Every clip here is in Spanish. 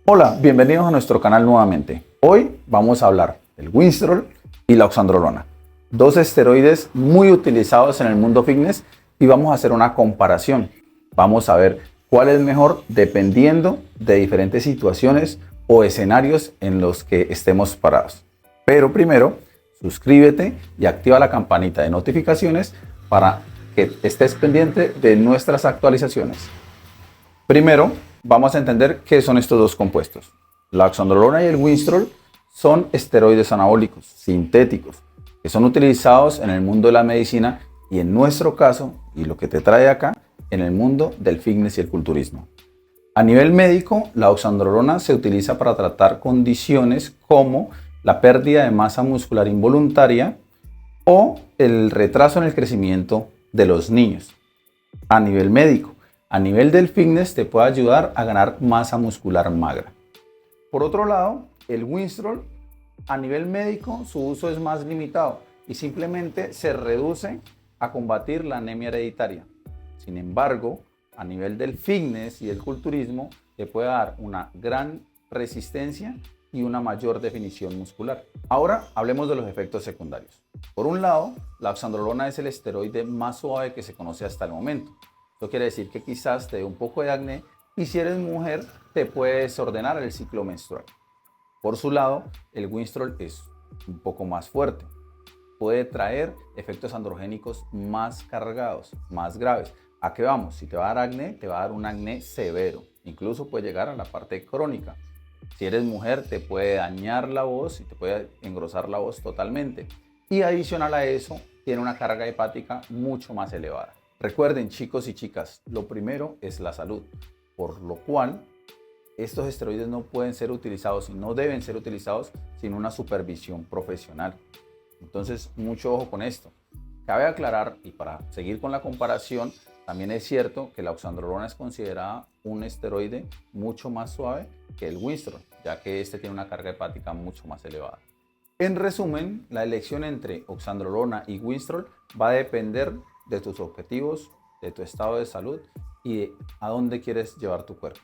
Hola, bienvenidos a nuestro canal nuevamente. Hoy vamos a hablar del Winstrol y la oxandrolona, dos esteroides muy utilizados en el mundo fitness, y vamos a hacer una comparación. Vamos a ver cuál es mejor dependiendo de diferentes situaciones o escenarios en los que estemos parados. Pero primero, suscríbete y activa la campanita de notificaciones para que estés pendiente de nuestras actualizaciones. Primero, vamos a entender qué son estos dos compuestos. La oxandrolona y el Winstrol son esteroides anabólicos sintéticos que son utilizados en el mundo de la medicina y en nuestro caso, y lo que te trae acá, en el mundo del fitness y el culturismo. A nivel médico, la oxandrolona se utiliza para tratar condiciones como la pérdida de masa muscular involuntaria o el retraso en el crecimiento de los niños. A nivel médico, a nivel del fitness te puede ayudar a ganar masa muscular magra. Por otro lado, el Winstrol, a nivel médico, su uso es más limitado y simplemente se reduce a combatir la anemia hereditaria. Sin embargo, a nivel del fitness y el culturismo, te puede dar una gran resistencia y una mayor definición muscular. Ahora hablemos de los efectos secundarios. Por un lado, la oxandrolona es el esteroide más suave que se conoce hasta el momento. Esto quiere decir que quizás te dé un poco de acné y si eres mujer te puede desordenar el ciclo menstrual. Por su lado, el Winstrol es un poco más fuerte. Puede traer efectos androgénicos más cargados, más graves. ¿A qué vamos? Si te va a dar acné, te va a dar un acné severo. Incluso puede llegar a la parte crónica. Si eres mujer, te puede dañar la voz y te puede engrosar la voz totalmente. Y adicional a eso, tiene una carga hepática mucho más elevada. Recuerden, chicos y chicas, lo primero es la salud, por lo cual estos esteroides no pueden ser utilizados y no deben ser utilizados sin una supervisión profesional. Entonces, mucho ojo con esto. Cabe aclarar, y para seguir con la comparación, también es cierto que la oxandrolona es considerada un esteroide mucho más suave que el Winstrol, ya que este tiene una carga hepática mucho más elevada. En resumen, la elección entre oxandrolona y Winstrol va a depender de tus objetivos, de tu estado de salud y de a dónde quieres llevar tu cuerpo.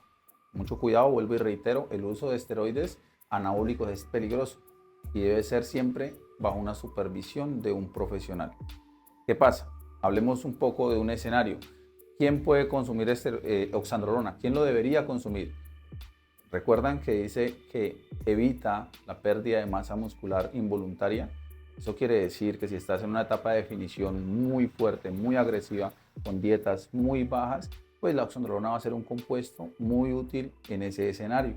Mucho cuidado, vuelvo y reitero, el uso de esteroides anabólicos es peligroso y debe ser siempre bajo una supervisión de un profesional. ¿Qué pasa? Hablemos un poco de un escenario. ¿Quién puede consumir oxandrolona? ¿Quién lo debería consumir? Recuerdan que dice que evita la pérdida de masa muscular involuntaria. Eso quiere decir que si estás en una etapa de definición muy fuerte, muy agresiva, con dietas muy bajas, pues la oxandrolona va a ser un compuesto muy útil en ese escenario.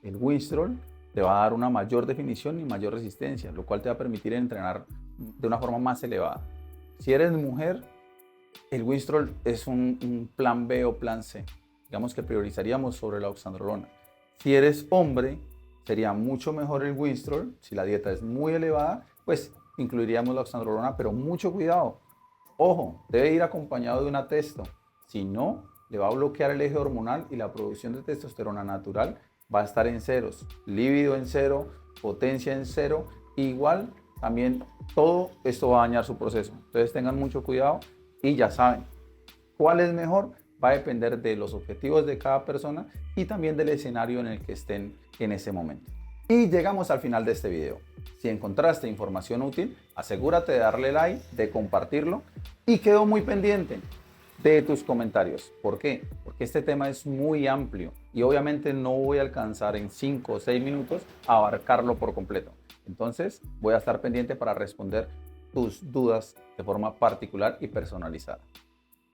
El Winstrol te va a dar una mayor definición y mayor resistencia, lo cual te va a permitir entrenar de una forma más elevada. Si eres mujer, el Winstrol es un plan B o plan C. Digamos que priorizaríamos sobre la oxandrolona. Si eres hombre, sería mucho mejor el Winstrol. Si la dieta es muy elevada, pues incluiríamos la oxandrolona, pero mucho cuidado. Ojo, debe ir acompañado de una testo. Si no, le va a bloquear el eje hormonal y la producción de testosterona natural va a estar en ceros. Líbido en cero, potencia en cero. Igual también todo esto va a dañar su proceso. Entonces tengan mucho cuidado y ya saben, ¿cuál es mejor? Va a depender de los objetivos de cada persona y también del escenario en el que estén en ese momento. Y llegamos al final de este video. Si encontraste información útil, asegúrate de darle like, de compartirlo y quedo muy pendiente de tus comentarios. ¿Por qué? Porque este tema es muy amplio y obviamente no voy a alcanzar en 5 o 6 minutos a abarcarlo por completo. Entonces voy a estar pendiente para responder tus dudas de forma particular y personalizada.